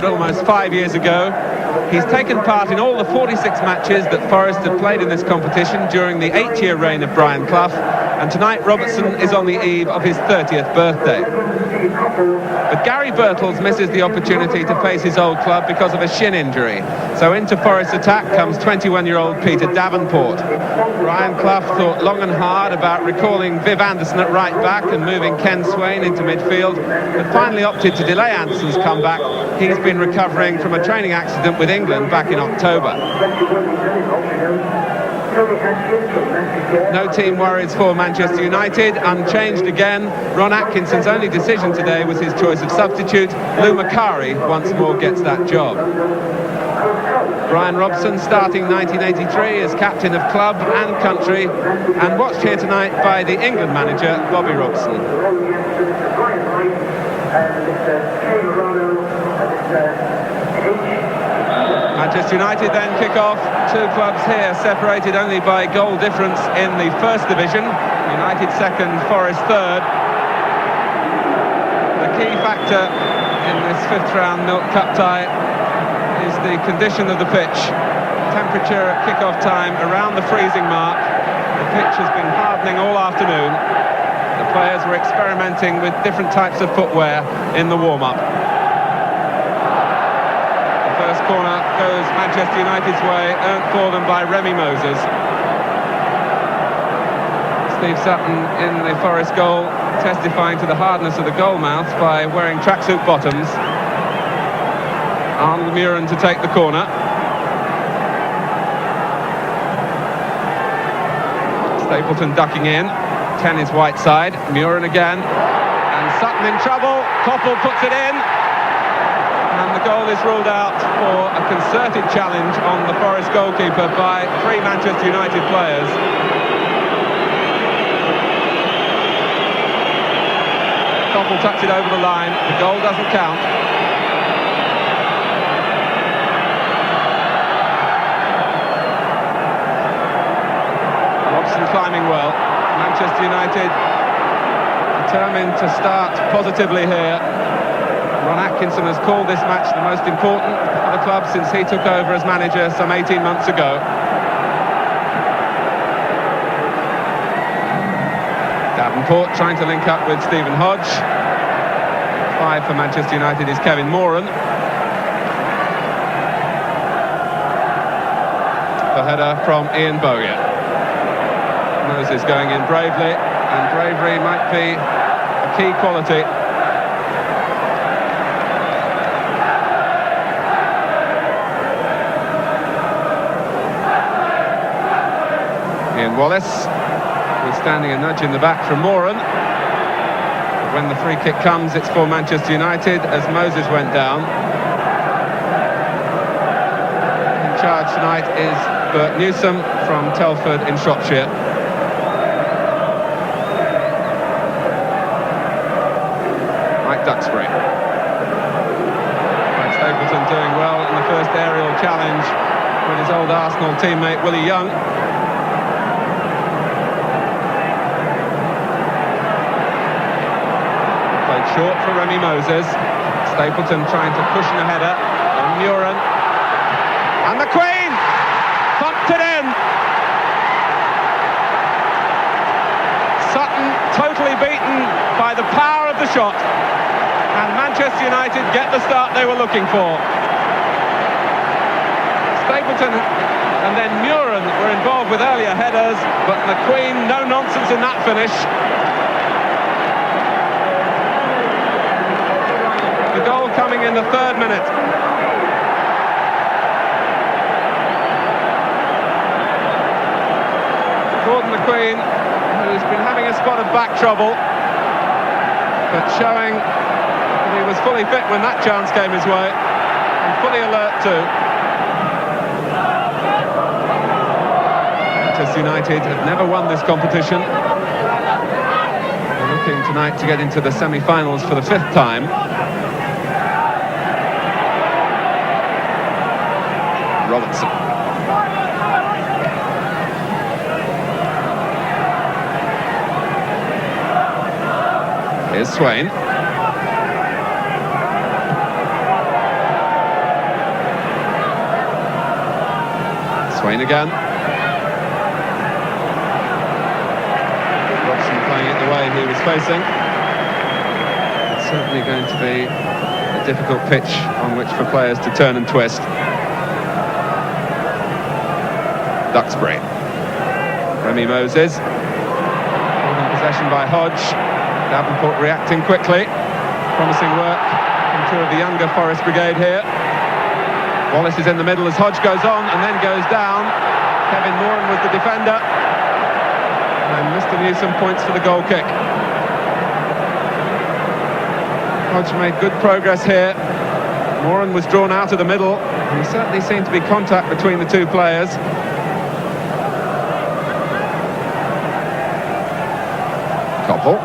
almost 5 years ago. He's taken part in all the 46 matches that Forest have played in this competition during the 8-year reign of Brian Clough, and tonight Robertson is on the eve of his 30th birthday. But Gary Birtles misses the opportunity to face his old club because of a shin injury. So into Forest's attack comes 21-year-old Peter Davenport. Brian Clough thought long and hard about recalling Viv Anderson at right back and moving Ken Swain into midfield, but finally opted to delay Anderson's comeback. He's been recovering from a training accident with England back in October. No team worries for Manchester United, unchanged again. Ron Atkinson's only decision today was his choice of substitute. Lou Macari once more gets that job. Brian Robson starting 1983 as captain of club and country, and watched here tonight by the England manager Bobby Robson. Manchester United then kick off. Two clubs here separated only by goal difference in the first division. United second, Forest third. The key factor in this fifth round Milk Cup tie is the condition of the pitch. Temperature at kick-off time around the freezing mark. The pitch has been hardening all afternoon. The players were experimenting with different types of footwear in the warm-up. First corner goes Manchester United's way, earned for them by Remy Moses. Steve Sutton in the Forest goal, testifying to the hardness of the goal mouth by wearing tracksuit bottoms. Arnold Muren to take the corner. Stapleton ducking in. 10 is Whiteside. Muren again. And Sutton in trouble. Koppel puts it in. And the goal is ruled out for a concerted challenge on the Forest goalkeeper by three Manchester United players. Koppel tucks it over the line. The goal doesn't count. Robson climbing well. Manchester United determined to start positively here. Ron Atkinson has called this match the most important for the club since he took over as manager some 18 months ago. Davenport trying to link up with Stephen Hodge. 5 for Manchester United is Kevin Moran. The header from Ian Bowyer. Moses going in bravely, and bravery might be a key quality. Ian Wallace withstanding a nudge in the back from Moran. When the free kick comes, it's for Manchester United as Moses went down. In charge tonight is Bert Newsome from Telford in Shropshire. Mike Duxbury. Mike Stapleton doing well in the first aerial challenge with his old Arsenal teammate Willie Young. Short for Remy Moses. Stapleton trying to cushion a header. And Muren. And the Queen! Thumped it in! Sutton totally beaten by the power of the shot. And Manchester United get the start they were looking for. Stapleton and then Muren were involved with earlier headers, but McQueen, no nonsense in that finish. The goal coming in the 3rd minute. Gordon McQueen, who's been having a spot of back trouble, but showing that he was fully fit when that chance came his way, and fully alert too. Manchester United have never won this competition. They're looking tonight to get into the semi-finals for the 5th time. Robertson. Here's Swain. Swain again. Robson playing it the way he was facing. It's certainly going to be a difficult pitch on which for players to turn and twist. Duxbury. Remy Moses. Holding possession by Hodge. Davenport reacting quickly. Promising work from two of the younger Forest brigade here. Wallace is in the middle as Hodge goes on and then goes down. Kevin Moran was the defender. And Mr. Newsom points for the goal kick. Hodge made good progress here. Moran was drawn out of the middle. And there certainly seemed to be contact between the two players. Koppel.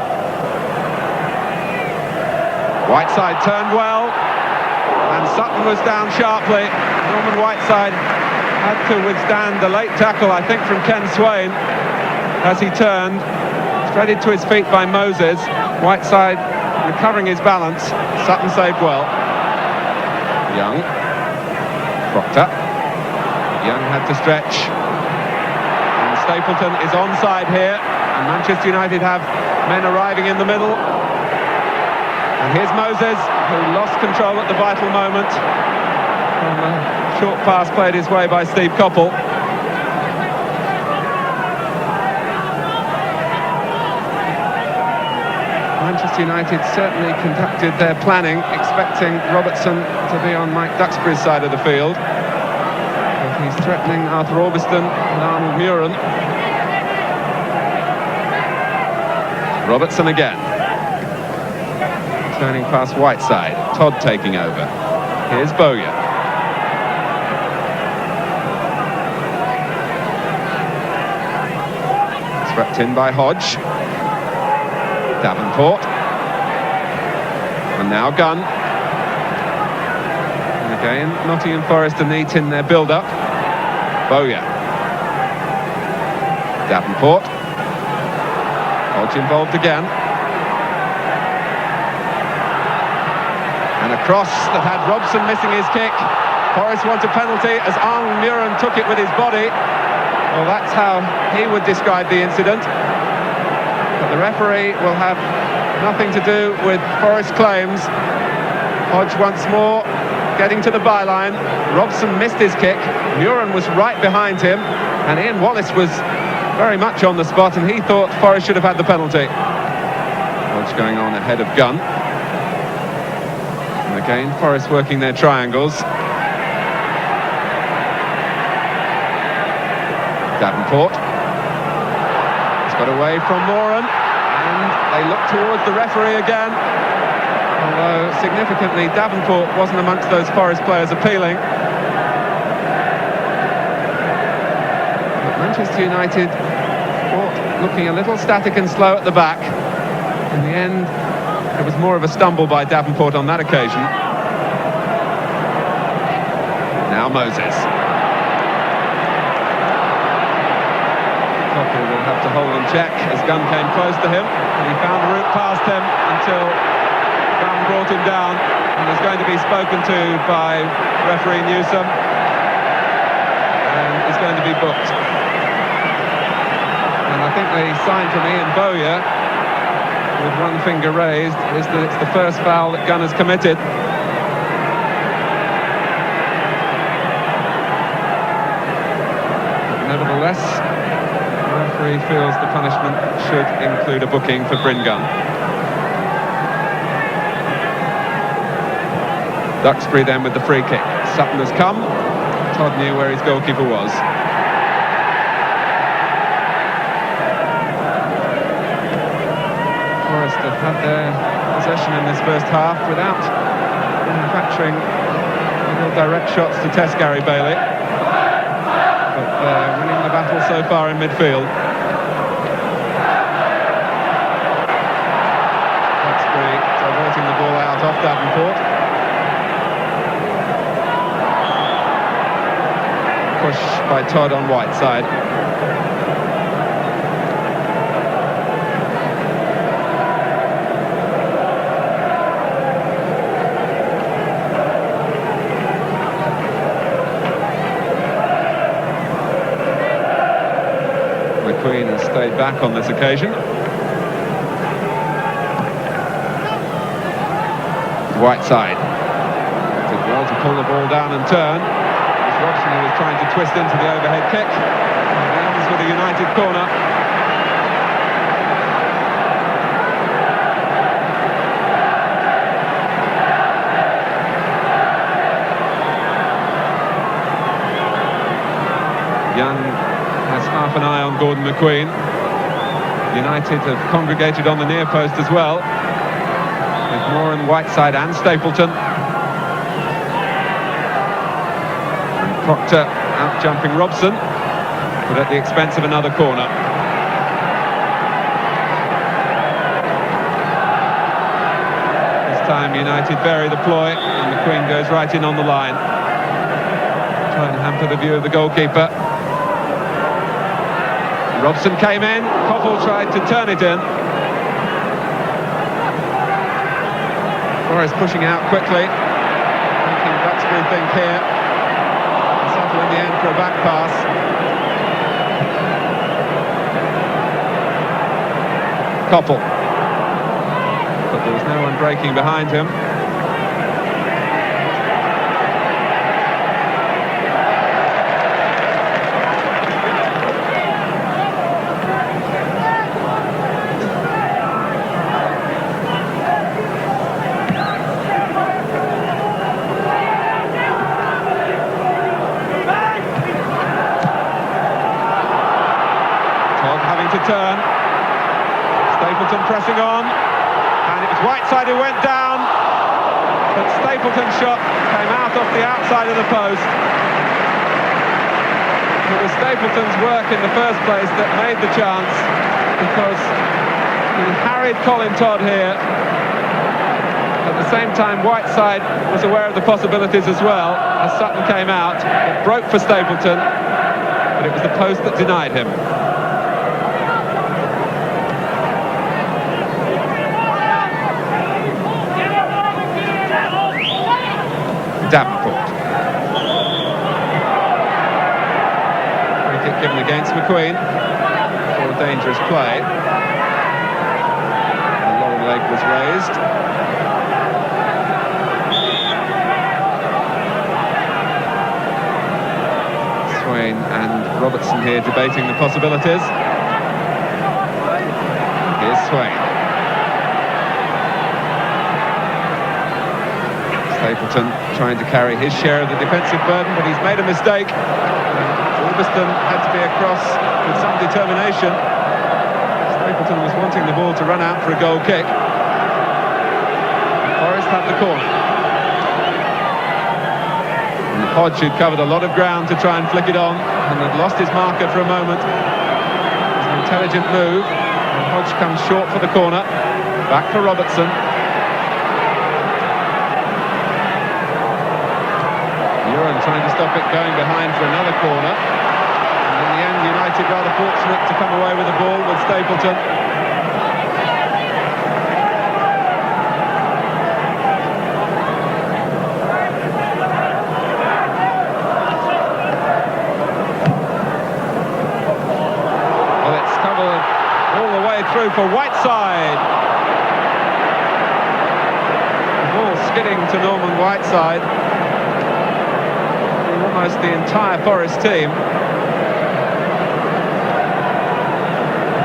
Whiteside turned well, and Sutton was down sharply. Norman Whiteside had to withstand the late tackle, I think, from Ken Swain as he turned, threaded to his feet by Moses. Whiteside recovering his balance. Sutton saved well. Young. Proctor. Young had to stretch. And Stapleton is onside here. And Manchester United have men arriving in the middle. And here's Moses, who lost control at the vital moment. From a short pass played his way by Steve Koppel. Manchester United certainly conducted their planning, expecting Robertson to be on Mike Duxbury's side of the field. But he's threatening Arthur Orbiston and Arnold Muren. Robertson again. Turning past Whiteside. Todd taking over. Here's Bowyer. Swept in by Hodge. Davenport. And now Gunn. And again, Nottingham Forest are neat in their build-up. Bowyer. Davenport. Hodge involved again. And a cross that had Robson missing his kick. Forest want a penalty as Arnold Muren took it with his body. Well, that's how he would describe the incident. But the referee will have nothing to do with Forest claims. Hodge once more getting to the byline. Robson missed his kick. Muren was right behind him. And Ian Wallace was very much on the spot, and he thought Forest should have had the penalty. Hodge going on ahead of Gunn. And again, Forest working their triangles. Davenport. He's got away from Moran, and they look towards the referee again. Although, significantly, Davenport wasn't amongst those Forest players appealing. But Manchester United looking a little static and slow at the back. In the end, it was more of a stumble by Davenport on that occasion. Now Moses. Koppel will have to hold in check as Gunn came close to him, and he found a route past him until Gunn brought him down, and is going to be spoken to by referee Newsom, and is going to be booked. And I think the sign from Ian Bowyer, with one finger raised, is that it's the first foul that Gunn has committed. But nevertheless, the referee feels the punishment should include a booking for Bryn Gunn. Duxbury then with the free kick. Sutton has come. Todd knew where his goalkeeper was. Forest have had their possession in this first half without manufacturing real direct shots to test Gary Bailey. But they're winning the battle so far in midfield. Duxbury diverting the ball out off Davenport. Push by Todd on Whiteside. McQueen has stayed back on this occasion. Whiteside did well to pull the ball down and turn. It was Robson who was trying to twist into the overhead kick. And it ends with a United corner. Young has half an eye on Gordon McQueen. United have congregated on the near post as well, with Moran, Whiteside and Stapleton. And Proctor out-jumping Robson, but at the expense of another corner. This time United vary the ploy, and McQueen goes right in on the line, trying to hamper the view of the goalkeeper. Robson came in, Koppel tried to turn it in. Forrest pushing out quickly, making Duxbury think here. Settle in the end for a back pass. Koppel. But there was no one breaking behind him. To turn, Stapleton pressing on, and it was Whiteside who went down, but Stapleton's shot came out off the outside of the post. It was Stapleton's work in the first place that made the chance, because he harried Colin Todd here. At the same time, Whiteside was aware of the possibilities as well. As Sutton came out, it broke for Stapleton, but it was the post that denied him. Davenport. Free kick given against McQueen for a dangerous play. The long leg was raised. Swain and Robertson here debating the possibilities. Here's Swain. Stapleton trying to carry his share of the defensive burden, but he's made a mistake. Ulverston had to be across with some determination. Stapleton was wanting the ball to run out for a goal kick. Forrest had the corner. And Hodge, who'd covered a lot of ground to try and flick it on, and had lost his marker for a moment. It was an intelligent move, and Hodge comes short for the corner. Back for Robertson. Trying to stop it going behind for another corner, and in the end United rather fortunate to come away with the ball with Stapleton. Well, it's covered all the way through for Whiteside. The ball skidding to Norman Whiteside. Almost the entire Forest team.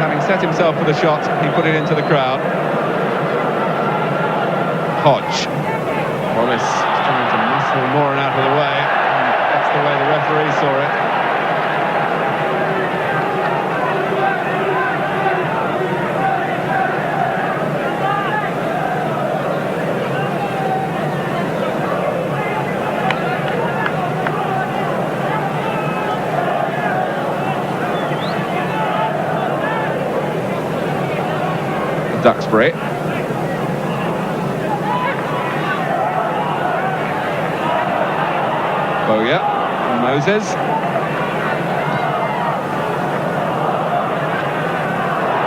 Having set himself for the shot, he put it into the crowd. Hodge. Wallace trying to muscle Moran out of the way, and that's the way the referee saw it. Duxbury. Bowyer. Moses.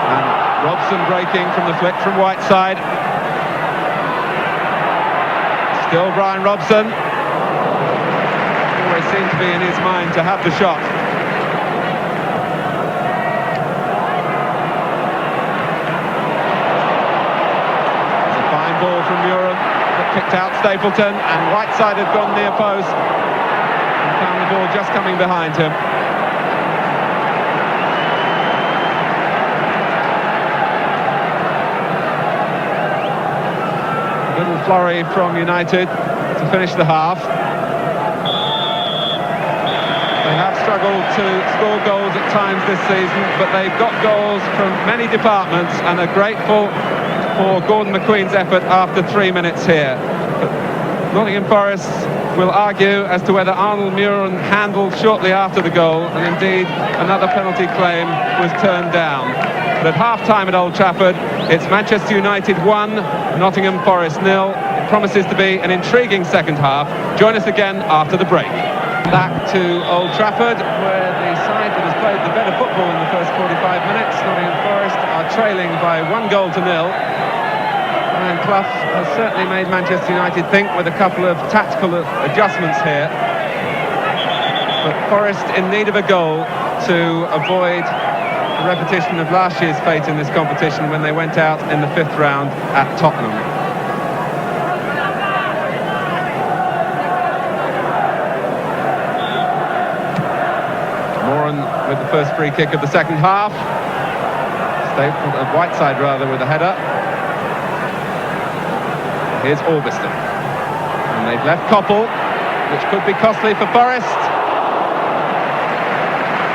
And Robson breaking from the flick from Whiteside. Still Brian Robson. Always seemed to be in his mind to have the shot. from Muren, but kicked out Stapleton, and Whiteside had gone near post and found the ball just coming behind him. A little flurry from United to finish the half. They have struggled to score goals at times this season, but they've got goals from many departments and are grateful for Gordon McQueen's effort after 3 minutes here. But Nottingham Forest will argue as to whether Arnold Muren handled shortly after the goal, and indeed another penalty claim was turned down. But at half-time at Old Trafford, it's Manchester United 1, Nottingham Forest 0. It promises to be an intriguing second half. Join us again after the break. Back to Old Trafford, where the side that has played the better football in the first 45 minutes, Nottingham Forest, are trailing by 1-0. And Clough has certainly made Manchester United think with a couple of tactical adjustments here. But Forest in need of a goal to avoid a repetition of last year's fate in this competition when they went out in the 5th round at Tottenham. With the first free kick of the second half. Whiteside rather with a header. Here's Orbiston. And they've left Koppel, which could be costly for Forest.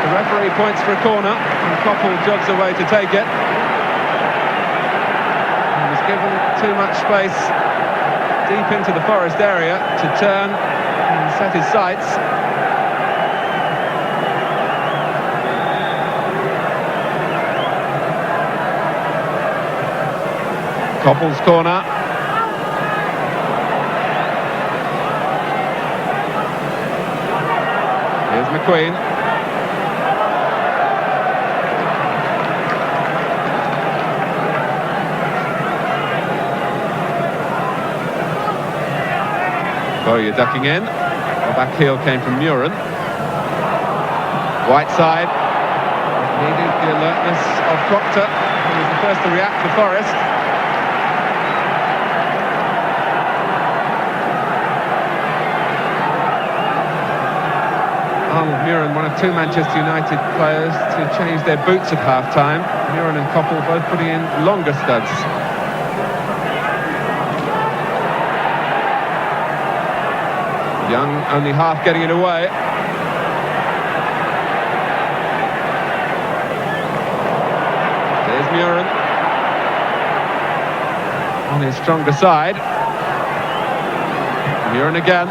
The referee points for a corner, and Koppel jogs away to take it. He was given too much space deep into the Forest area to turn and set his sights. Koppel's corner. Here's McQueen. Bowyer ducking in. The back heel came from Muren. Whiteside needed the alertness of Proctor, who was the first to react for Forest. Arnold Muren, one of 2 Manchester United players to change their boots at half-time. Muren and Koppel both putting in longer studs. Young only half getting it away. There's Muren on his stronger side. Muren again.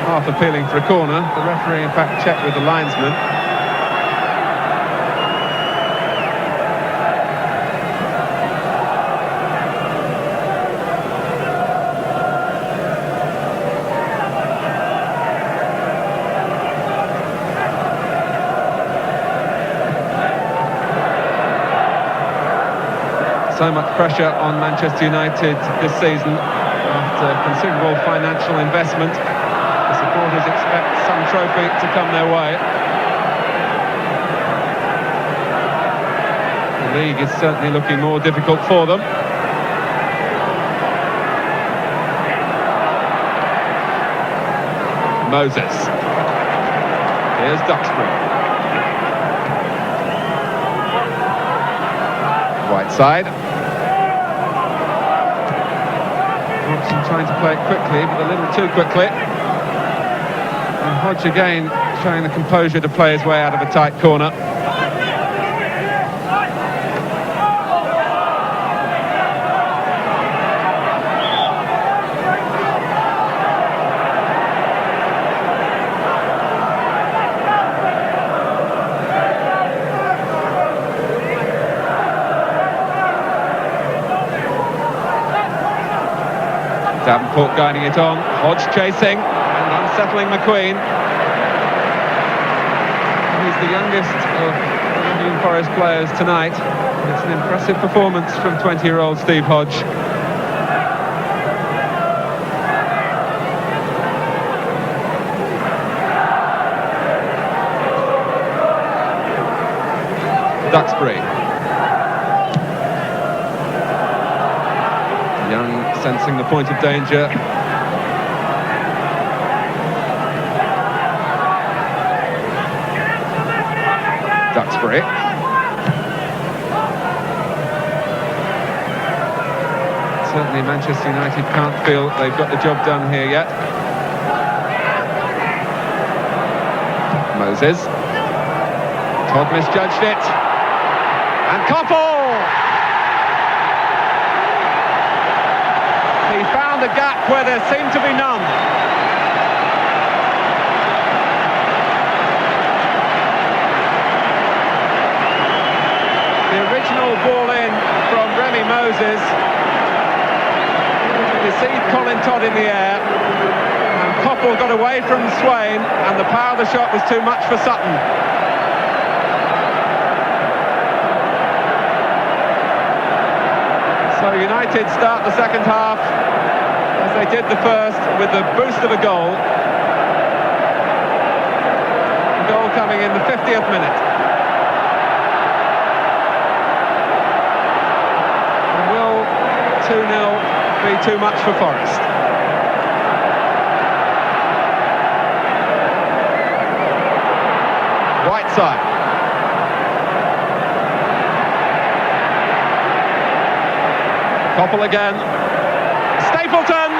Half appealing for a corner. The referee in fact checked with the linesman. So much pressure on Manchester United this season after considerable financial investment. The supporters expect some trophy to come their way. The league is certainly looking more difficult for them. Moses. Here's Duxbury. Whiteside. Robson trying to play it quickly, but a little too quickly. And Hodge again showing the composure to play his way out of a tight corner. Davenport guiding it on, Hodge chasing and unsettling McQueen. He's the youngest of the Nottingham Forest players tonight. It's an impressive performance from 20-year-old Steve Hodge. Duxbury. sensing the point of danger. Duxbury. Certainly Manchester United can't feel they've got the job done here yet. Moses. Todd misjudged it. And Koppel! He found a gap where there seemed to be none. The original ball in from Remy Moses. You see Colin Todd in the air, and Koppel got away from Swain, and the power of the shot was too much for Sutton. So United start the second half, as they did the first, with the boost of a goal. The goal coming in the 50th minute. And will 2-0 be too much for Forest? Whiteside. Koppel again. Stapleton!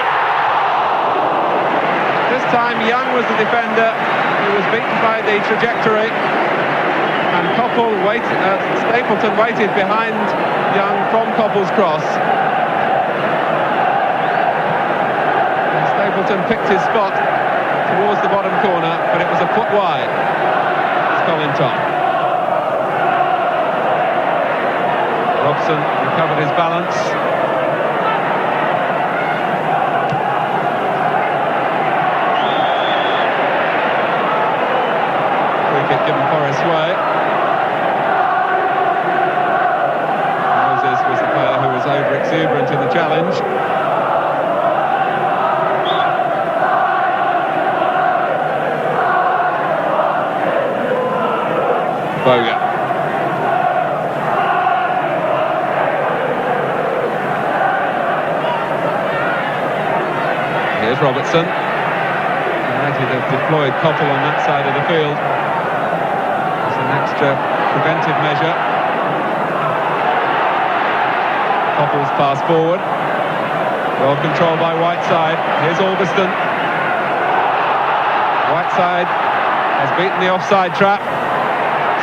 This time Young was the defender. He was beaten by the trajectory. And Stapleton waited behind Young from Koppel's cross. Stapleton picked his spot towards the bottom corner, but it was a foot wide. It's Colin Todd. Robson recovered his balance. Free kick given Forest's way. Moses was the player who was over-exuberant in the challenge. Boga. Here's Robertson. United have deployed Koppel on that side of the field as an extra preventive measure. Koppel's pass forward. Well controlled by Whiteside. Here's Augustin. Whiteside has beaten the offside trap.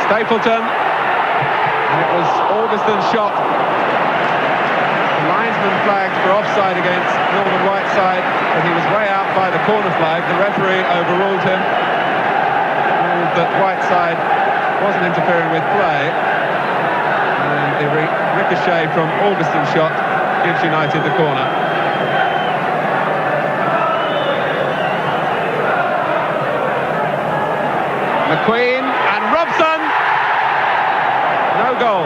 Stapleton, and it was Augustin's shot. The linesman flagged for offside against Norman Whiteside, but he was way out by the corner flag. The referee overruled him, ruled that Whiteside wasn't interfering with play, and the ricochet from Augustin's shot gives United the corner. McQueen and Robson. No goal.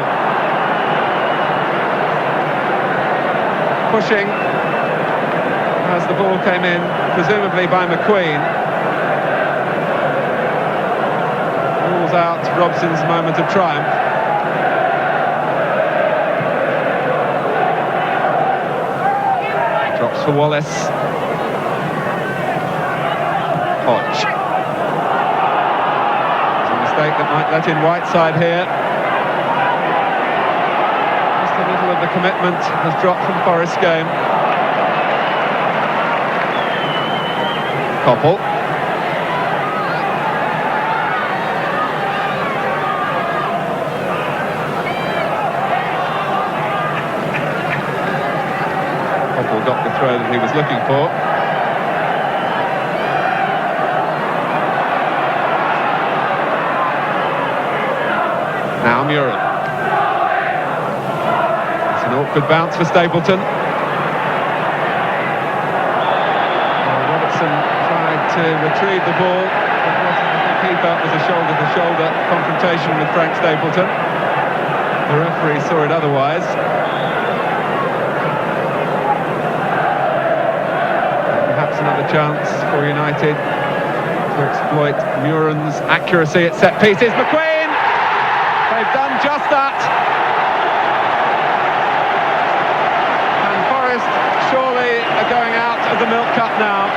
Pushing as the ball came in, presumably by McQueen. Rules out Robson's moment of triumph. Drops for Wallace. Hodge. That might let in Whiteside here. Just a little of the commitment has dropped from Forest's game. Koppel. Koppel got the throw that he was looking for. Now Muren. It's an awkward bounce for Stapleton. Robertson tried to retrieve the ball, but what the keeper was a shoulder-to-shoulder confrontation with Frank Stapleton. The referee saw it otherwise. Perhaps another chance for United to exploit Muren's accuracy at set pieces. McQueen! They've done just that. And Forest surely the milk cup now.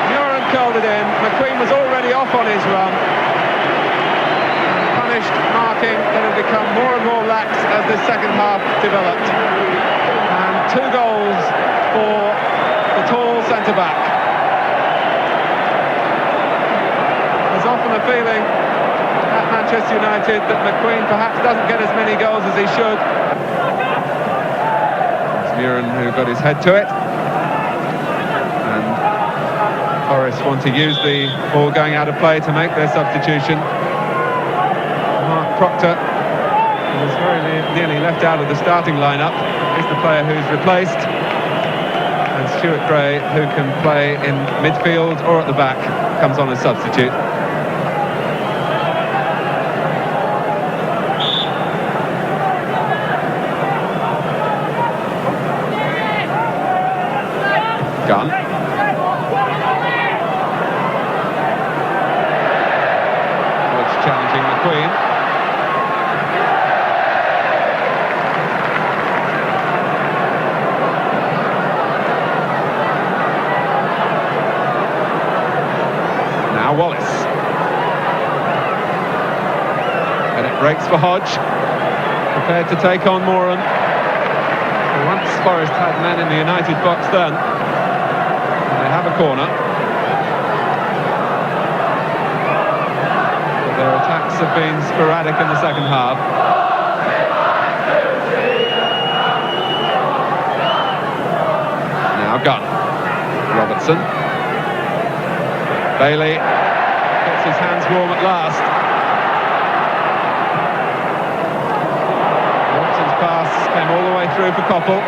Muren curled it in. McQueen was already off on his run. Punished marking that had become more and more lax as the second half developed. And 2 goals for the tall centre-back. There's often a feeling at Manchester United that McQueen perhaps doesn't get as many goals as he should. It's Muren who got his head to it. And Forest want to use the ball going out of play to make their substitution. Mark Proctor, who was very nearly left out of the starting lineup, is the player who's replaced. And Stuart Gray, who can play in midfield or at the back, comes on as substitute. Gunn. Woods challenging McQueen. Now Wallace. And it breaks for Hodge. Prepared to take on Moran. Once Forest had men in the United box then. Have a corner. But their attacks have been sporadic in the second half. Now Gunn. Robertson. Bailey gets his hands warm at last. Robertson's pass came all the way through for Koppel.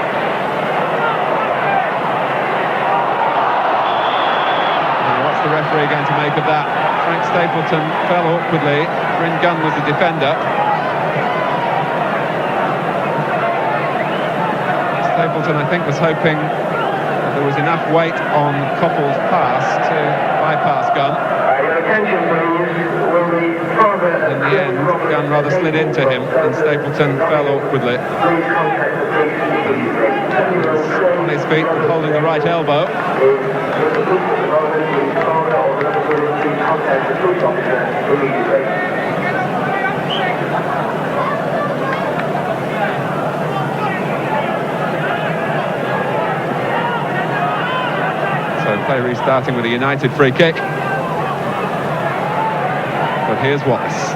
The referee going to make of that? Frank Stapleton fell awkwardly. Bryn Gunn was the defender. Stapleton, I think, was hoping that there was enough weight on Koppel's pass to bypass Gunn. In the end, Gunn rather slid into him and Stapleton fell awkwardly. On his feet, holding the right elbow. So play restarting with a United free kick. But here's Wallace.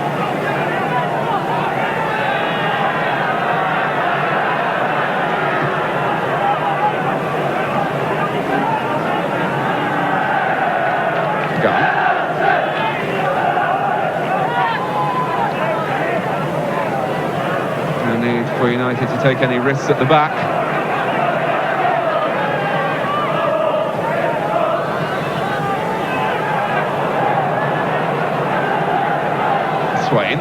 For United to take any risks at the back. Swain.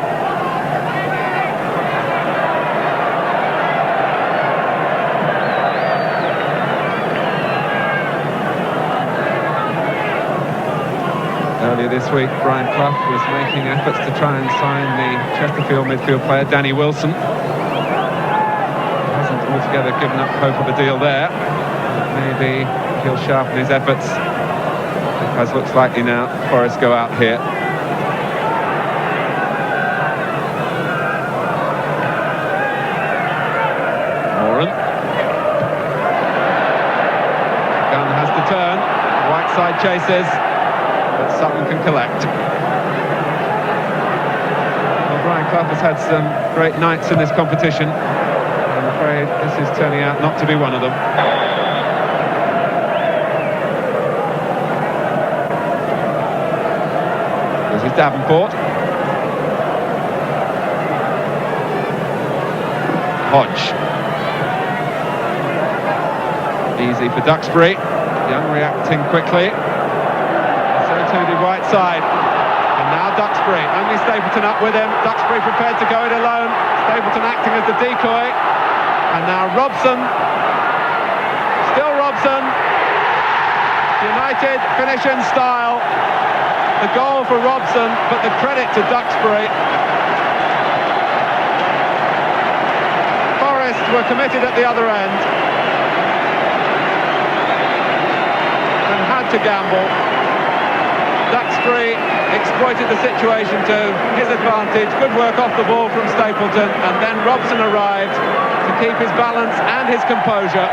Earlier this week, Brian Clough was making efforts to try and sign the Chesterfield midfield player Danny Wilson. Altogether given up hope of a deal there. Maybe he'll sharpen his efforts, as looks likely now. Forest go out here. Moran. Gunn has to turn. Right side chases, but Sutton can collect. Well, Brian Clough has had some great nights in this competition. I'm afraid this is turning out not to be one of them. This is Davenport. Hodge. Easy for Duxbury. Young reacting quickly. So to the right side. And now Duxbury. Only Stapleton up with him. Duxbury prepared to go it alone. Stapleton acting as the decoy. And now Robson. Still Robson. United finish in style. The goal for Robson, but the credit to Duxbury. Forest were committed at the other end. to gamble. Duxbury exploited the situation to his advantage. Good work off the ball from Stapleton, and then Robson arrived to keep his balance and his composure.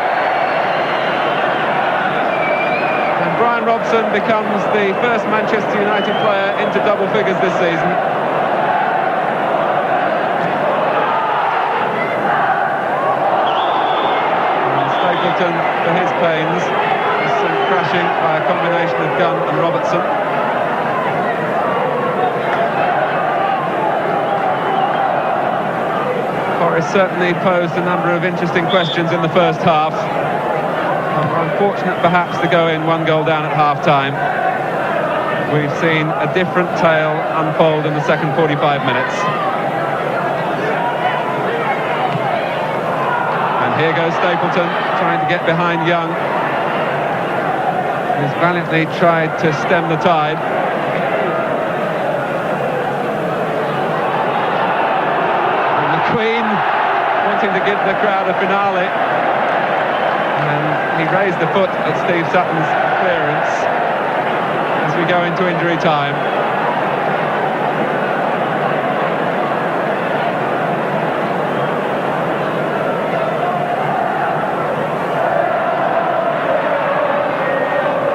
And Brian Robson becomes the first Manchester United player into double figures this season. And Stapleton for his pains. Some crashing by a combination of Gunn and Robertson. Forest certainly posed a number of interesting questions in the first half. Unfortunate perhaps to go in 1 goal down at half-time. We've seen a different tale unfold in the second 45 minutes. And here goes Stapleton trying to get behind Young. He's valiantly tried to stem the tide. And McQueen wanting to give the crowd a finale. And he raised the foot at Steve Sutton's clearance as we go into injury time.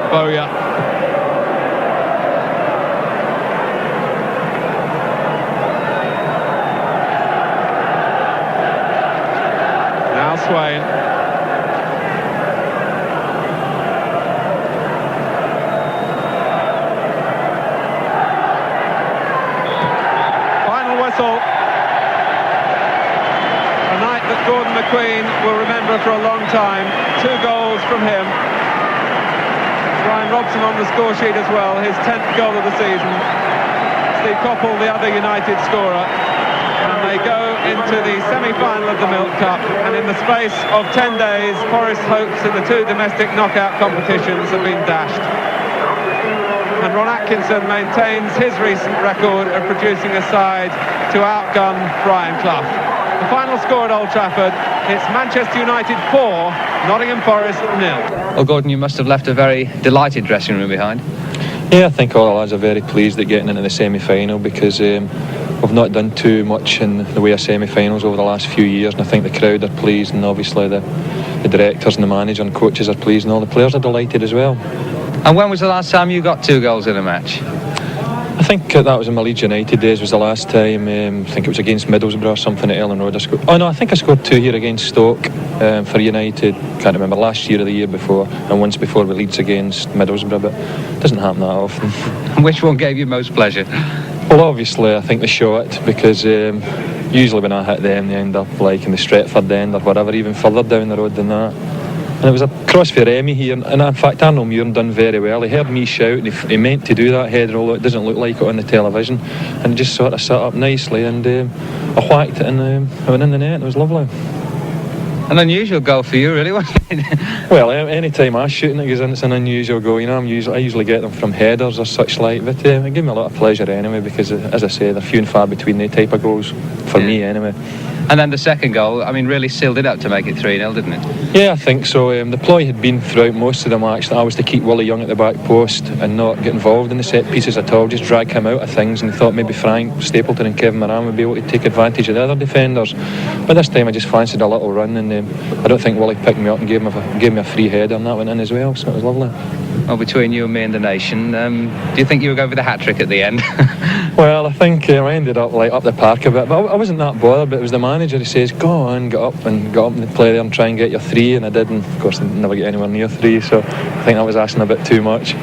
Bowyer. Now Swain. Final whistle. A night that Gordon McQueen will remember for a long time. 2 goals from him. Brian Robson on the score sheet as well, his 10th goal of the season. Steve Coppell, the other United scorer. And they go into the semi-final of the Milk Cup. And in the space of 10 days, Forest's hopes in the 2 domestic knockout competitions have been dashed. And Ron Atkinson maintains his recent record of producing a side to outgun Brian Clough. The final score at Old Trafford, it's Manchester United 4, Nottingham Forest 0. Well, Gordon, you must have left a very delighted dressing room behind. Yeah, I think all the lads are very pleased at getting into the semi-final because we've not done too much in the way of semi-finals over the last few years, and I think the crowd are pleased, and obviously the directors and the manager and coaches are pleased, and all the players are delighted as well. And when was the last time you got 2 goals in a match? I think that was in my Leeds United days was the last time. I think it was against Middlesbrough or something at Ellen Road. Oh no, I think I scored 2 here against Stoke for United. Can't remember, last year or the year before, and once before with Leeds against Middlesbrough, but it doesn't happen that often. Which one gave you most pleasure? Well, obviously I think the shot, because usually when I hit them they end up like in the Stretford end or whatever, even further down the road than that. And it was a cross for Remy here, and in fact Arnold Muren done very well. He heard me shout and he meant to do that header, although it doesn't look like it on the television, and just sort of set up nicely, and I whacked it and it went in the net. It was lovely. An unusual goal for you, really, wasn't it? Well, any time I shoot and it goes in, it's an unusual goal. You know, I usually get them from headers or such like, but it gave me a lot of pleasure anyway, because as I say, they're few and far between the type of goals for me anyway. And then the second goal, I mean, really sealed it up to make it 3-0, didn't it? Yeah, I think so. The ploy had been throughout most of the match that I was to keep Willie Young at the back post and not get involved in the set pieces at all, just drag him out of things, and thought maybe Frank, Stapleton and Kevin Moran would be able to take advantage of the other defenders. But this time I just fancied a little run, and I don't think Willie picked me up and gave me a free header, and that went in as well, so it was lovely. Well, between you and me and the nation, do you think you would go for the hat-trick at the end? Well, I think I ended up like up the park a bit, but I wasn't that bothered. But it was the manager who says, "Go on, get up and play there and try and get your 3," and I did, and of course I never get anywhere near 3, so I think that was asking a bit too much.